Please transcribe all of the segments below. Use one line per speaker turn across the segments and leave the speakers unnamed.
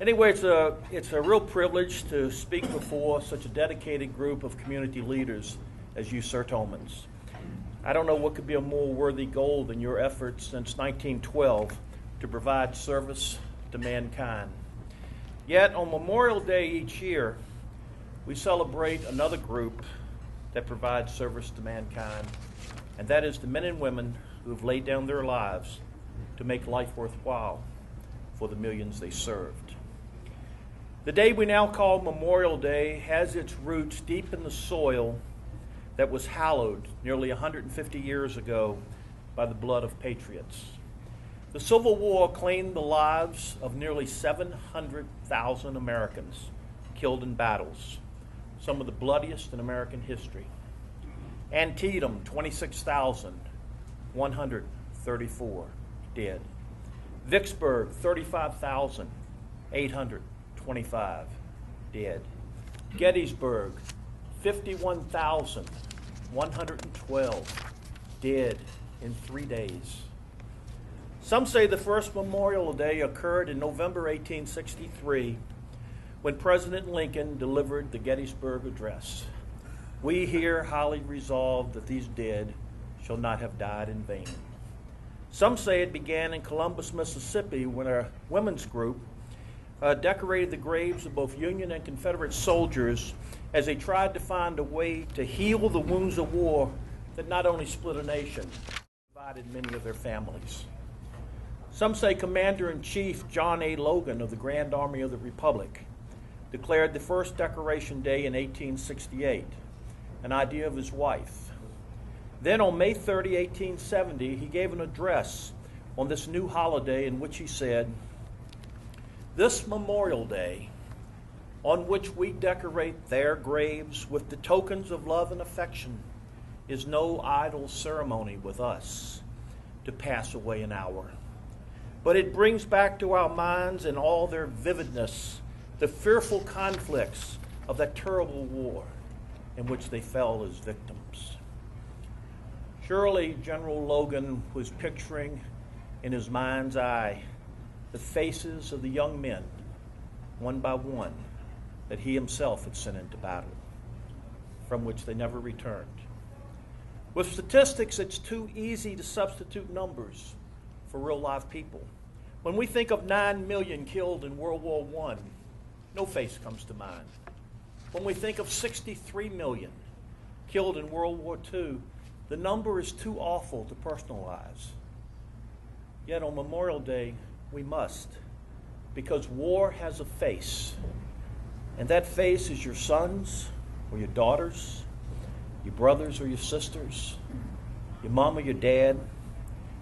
Anyway, it's a real privilege to speak before such a dedicated group of community leaders as you Sertomans. I don't know what could be a more worthy goal than your efforts since 1912 to provide service to mankind. Yet on Memorial Day each year, we celebrate another group that provides service to mankind, and that is the men and women who have laid down their lives to make life worthwhile for the millions they served. The day we now call Memorial Day has its roots deep in the soil that was hallowed nearly 150 years ago by the blood of patriots. The Civil War claimed the lives of nearly 700,000 Americans killed in battles, some of the bloodiest in American history. Antietam, 26,134 dead. Vicksburg, 35,825 dead. Gettysburg, 51,112 dead in 3 days. Some say the first Memorial Day occurred in November 1863 when President Lincoln delivered the Gettysburg Address. We here highly resolve that these dead shall not have died in vain. Some say it began in Columbus, Mississippi, when a women's group decorated the graves of both Union and Confederate soldiers as they tried to find a way to heal the wounds of war that not only split a nation, but divided many of their families. Some say Commander-in-Chief John A. Logan of the Grand Army of the Republic declared the first Decoration Day in 1868, an idea of his wife. Then on May 30, 1870, he gave an address on this new holiday in which he said, "This Memorial Day, on which we decorate their graves with the tokens of love and affection, is no idle ceremony with us to pass away an hour. But it brings back to our minds in all their vividness the fearful conflicts of that terrible war in which they fell as victims." Surely General Logan was picturing in his mind's eye the faces of the young men, one by one, that he himself had sent into battle, from which they never returned. With statistics, it's too easy to substitute numbers for real live people. When we think of 9 million killed in World War I, no face comes to mind. When we think of 63 million killed in World War II, the number is too awful to personalize. Yet on Memorial Day, we must, because war has a face, and that face is your sons or your daughters, your brothers or your sisters, your mom or your dad.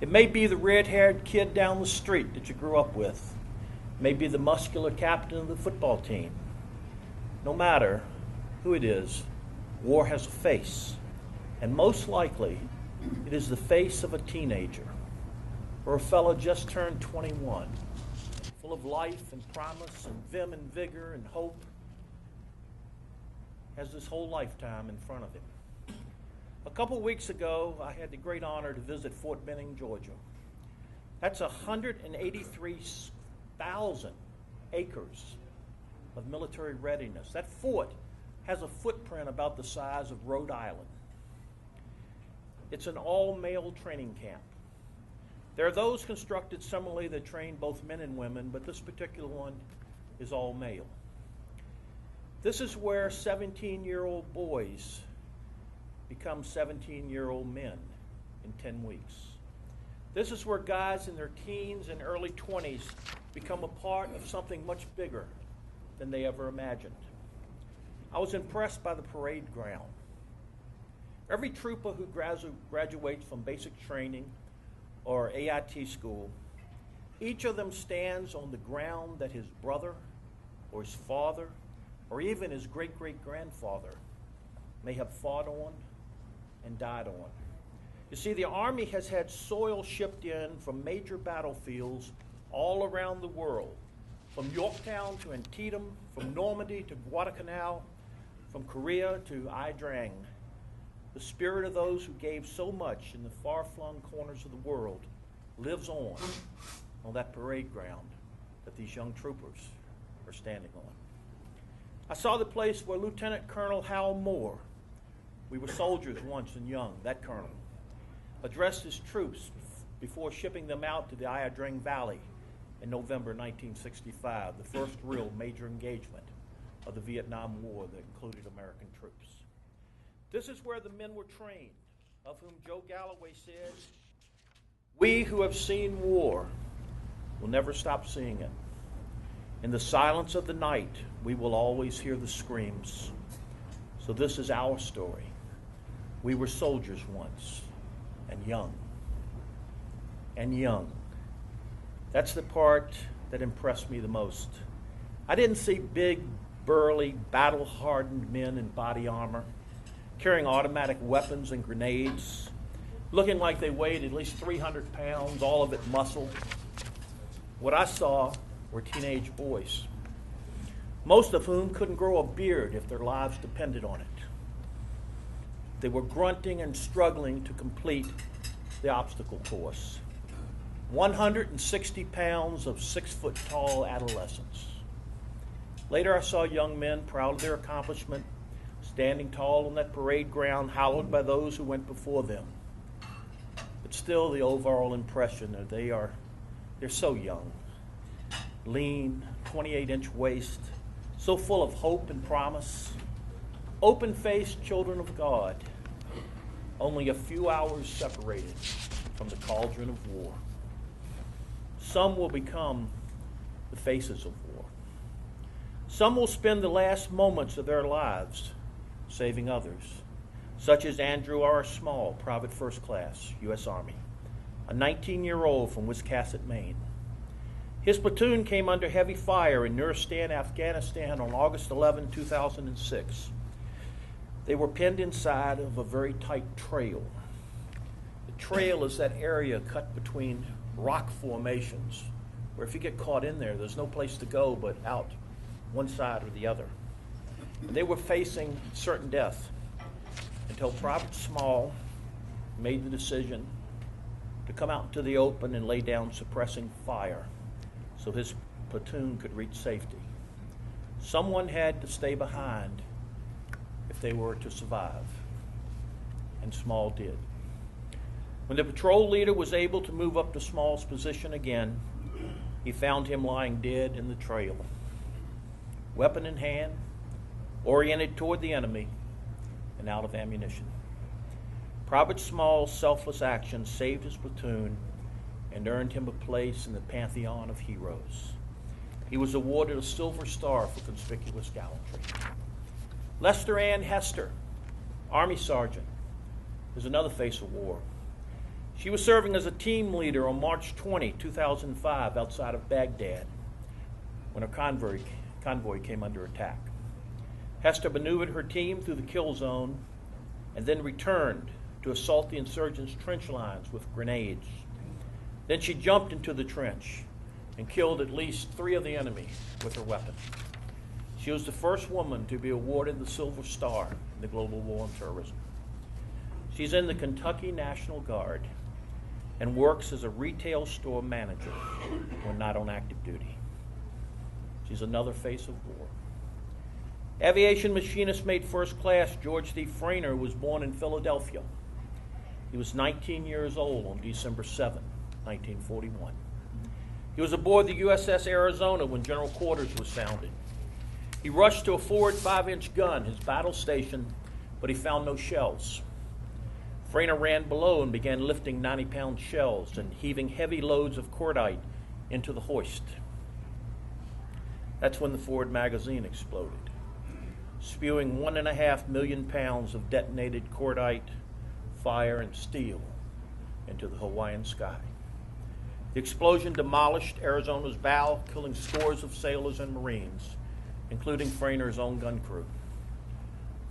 It may be the red-haired kid down the street that you grew up with. It may be the muscular captain of the football team. No matter who it is, war has a face. And most likely, it is the face of a teenager or a fellow just turned 21, full of life and promise and vim and vigor and hope, has this whole lifetime in front of him. A couple weeks ago, I had the great honor to visit Fort Benning, Georgia. That's 183,000 acres of military readiness. That fort has a footprint about the size of Rhode Island. It's an all-male training camp. There are those constructed similarly that train both men and women, but this particular one is all male. This is where 17-year-old boys become 17-year-old men in 10 weeks. This is where guys in their teens and early 20s become a part of something much bigger than they ever imagined. I was impressed by the parade ground. Every trooper who graduates from basic training or AIT school, each of them stands on the ground that his brother or his father or even his great-great-grandfather may have fought on and died on. You see, the Army has had soil shipped in from major battlefields all around the world, from Yorktown to Antietam, from Normandy to Guadalcanal, from Korea to Ia Drang. The spirit of those who gave so much in the far-flung corners of the world lives on that parade ground that these young troopers standing on. I saw the place where Lieutenant Colonel Hal Moore, we were soldiers once and young, that colonel, addressed his troops before shipping them out to the Iodring Valley in November 1965, the first real major engagement of the Vietnam War that included American troops. This is where the men were trained, of whom Joe Galloway said, "We who have seen war will never stop seeing it. In the silence of the night, we will always hear the screams." So this is our story. We were soldiers once, and young. And young. That's the part that impressed me the most. I didn't see big, burly, battle-hardened men in body armor, carrying automatic weapons and grenades, looking like they weighed at least 300 pounds, all of it muscle. What I saw were teenage boys, most of whom couldn't grow a beard if their lives depended on it. They were grunting and struggling to complete the obstacle course. 160 pounds of 6-foot-tall adolescents. Later I saw young men proud of their accomplishment, standing tall on that parade ground, hallowed by those who went before them. But still the overall impression is they're so young. Lean, 28-inch waist, so full of hope and promise. Open-faced children of God, only a few hours separated from the cauldron of war. Some will become the faces of war. Some will spend the last moments of their lives saving others, such as Andrew R. Small, Private First Class, U.S. Army, a 19-year-old from Wiscasset, Maine. His platoon came under heavy fire in Nuristan, Afghanistan on August 11, 2006. They were pinned inside of a very tight trail. The trail is that area cut between rock formations, where if you get caught in there, there's no place to go but out one side or the other. And they were facing certain death until Private Small made the decision to come out into the open and lay down suppressing fire so his platoon could reach safety. Someone had to stay behind if they were to survive, and Small did. When the patrol leader was able to move up to Small's position again, he found him lying dead in the trail, weapon in hand, oriented toward the enemy, and out of ammunition. Private Small's selfless action saved his platoon and earned him a place in the pantheon of heroes. He was awarded a Silver Star for conspicuous gallantry. Lester Ann Hester, Army Sergeant, is another face of war. She was serving as a team leader on March 20, 2005, outside of Baghdad, when a convoy came under attack. Hester maneuvered her team through the kill zone and then returned to assault the insurgents' trench lines with grenades. Then she jumped into the trench and killed at least 3 of the enemy with her weapon. She was the first woman to be awarded the Silver Star in the global war on terrorism. She's in the Kentucky National Guard and works as a retail store manager when not on active duty. She's another face of war. Aviation machinist mate first class George D. Raynor was born in Philadelphia. He was 19 years old on December 7, 1941. He was aboard the USS Arizona when General Quarters was sounded. He rushed to a forward 5-inch gun, his battle station, but he found no shells. Raynor ran below and began lifting 90-pound shells and heaving heavy loads of cordite into the hoist. That's when the forward magazine exploded, spewing 1.5 million pounds of detonated cordite, fire, and steel into the Hawaiian sky. The explosion demolished Arizona's bow, killing scores of sailors and Marines, including Raynor's own gun crew.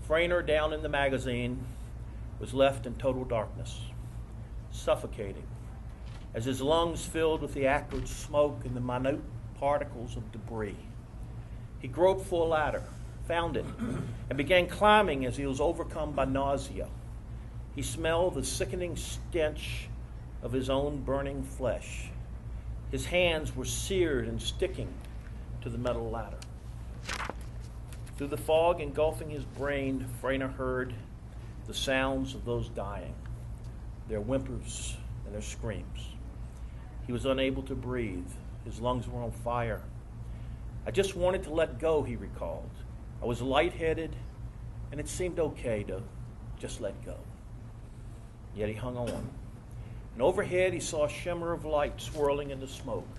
Raynor, down in the magazine, was left in total darkness, suffocating, as his lungs filled with the acrid smoke and the minute particles of debris. He groped for a ladder, found it, and began climbing as he was overcome by nausea. He smelled the sickening stench of his own burning flesh. His hands were seared and sticking to the metal ladder. Through the fog engulfing his brain, Raynor heard the sounds of those dying, their whimpers and their screams. He was unable to breathe. His lungs were on fire. I just wanted to let go, he recalled. I was lightheaded, and it seemed okay to just let go. Yet he hung on. And overhead he saw a shimmer of light swirling in the smoke.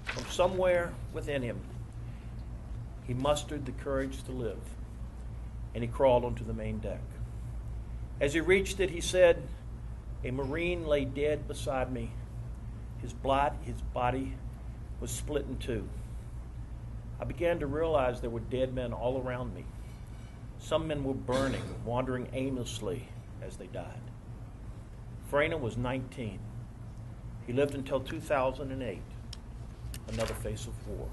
From somewhere within him, he mustered the courage to live, and he crawled onto the main deck. As he reached it, he said, "A Marine lay dead beside me. His body was split in two. I began to realize there were dead men all around me. Some men were burning, wandering aimlessly as they died." Raynor was 19. He lived until 2008, another face of war.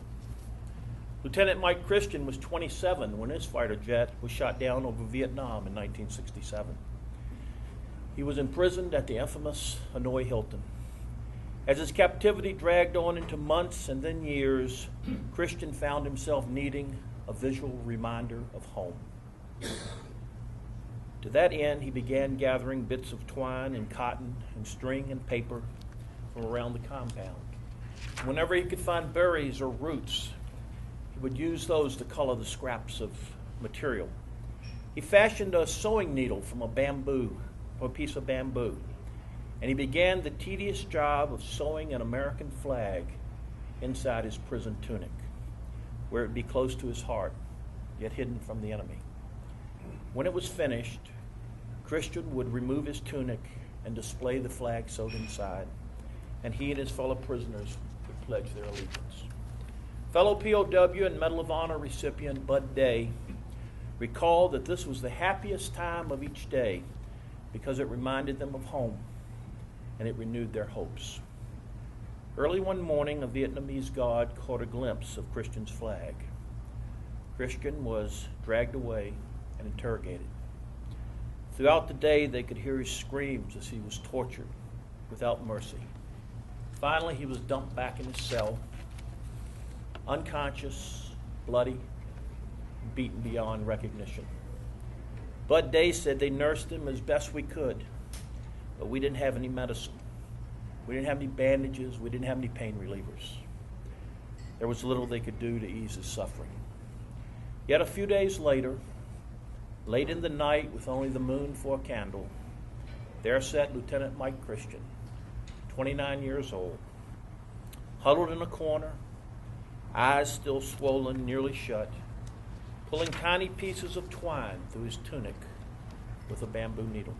Lieutenant Mike Christian was 27 when his fighter jet was shot down over Vietnam in 1967. He was imprisoned at the infamous Hanoi Hilton. As his captivity dragged on into months and then years, Christian found himself needing a visual reminder of home. To that end, he began gathering bits of twine and cotton and string and paper from around the compound. Whenever he could find berries or roots, he would use those to color the scraps of material. He fashioned a sewing needle from a piece of bamboo, and he began the tedious job of sewing an American flag inside his prison tunic, where it would be close to his heart, yet hidden from the enemy. When it was finished, Christian would remove his tunic and display the flag sewed inside, and he and his fellow prisoners would pledge their allegiance. Fellow POW and Medal of Honor recipient Bud Day recalled that this was the happiest time of each day because it reminded them of home and it renewed their hopes. Early one morning, a Vietnamese guard caught a glimpse of Christian's flag. Christian was dragged away and interrogated. Throughout the day, they could hear his screams as he was tortured without mercy. Finally, he was dumped back in his cell, unconscious, bloody, beaten beyond recognition. Bud Day said they nursed him as best we could, but we didn't have any medicine. We didn't have any bandages. We didn't have any pain relievers. There was little they could do to ease his suffering. Yet a few days later, late in the night with only the moon for a candle, there sat Lieutenant Mike Christian, 29 years old, huddled in a corner, eyes still swollen, nearly shut, pulling tiny pieces of twine through his tunic with a bamboo needle.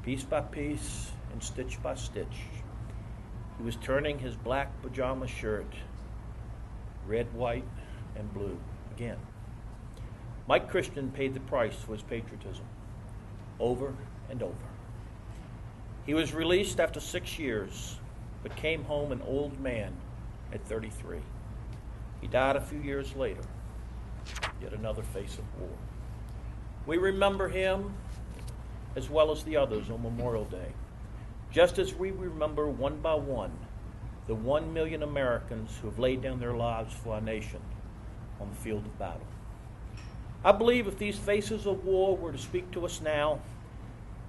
Piece by piece and stitch by stitch, he was turning his black pajama shirt red, white, and blue again. Mike Christian paid the price for his patriotism, over and over. He was released after 6 years, but came home an old man at 33. He died a few years later, yet another face of war. We remember him as well as the others on Memorial Day, just as we remember one by one the 1 million Americans who have laid down their lives for our nation on the field of battle. I believe if these faces of war were to speak to us now,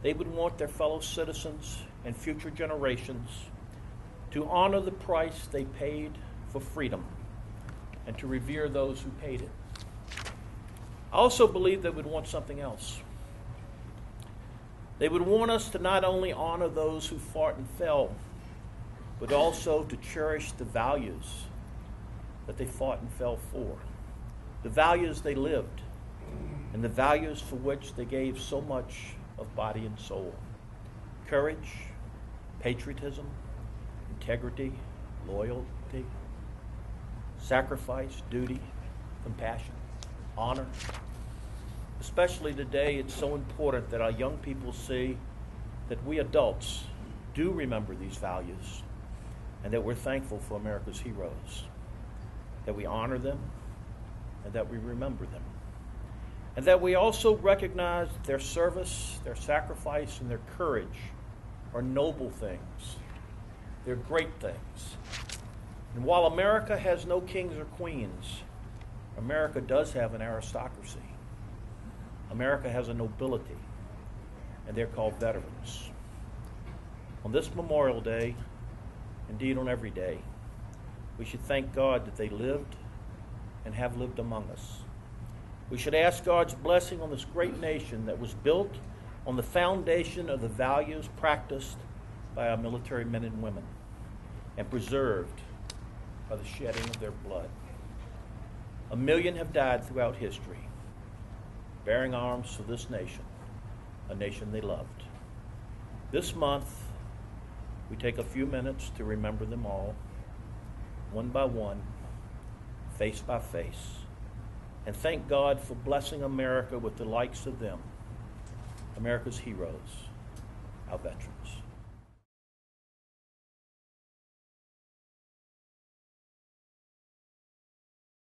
they would want their fellow citizens and future generations to honor the price they paid for freedom and to revere those who paid it. I also believe they would want something else. They would want us to not only honor those who fought and fell, but also to cherish the values that they fought and fell for, the values they lived, and the values for which they gave so much of body and soul: courage, patriotism, integrity, loyalty, sacrifice, duty, compassion, honor. Especially today, it's so important that our young people see that we adults do remember these values and that we're thankful for America's heroes, that we honor them and that we remember them, and that we also recognize that their service, their sacrifice, and their courage are noble things. They're great things. And while America has no kings or queens, America does have an aristocracy. America has a nobility, and they're called veterans. On this Memorial Day, indeed on every day, we should thank God that they lived and have lived among us. We should ask God's blessing on this great nation that was built on the foundation of the values practiced by our military men and women and preserved by the shedding of their blood. 1 million have died throughout history, bearing arms for this nation, a nation they loved. This month, we take a few minutes to remember them all, one by one, face by face, and thank God for blessing America with the likes of them, America's heroes, our veterans.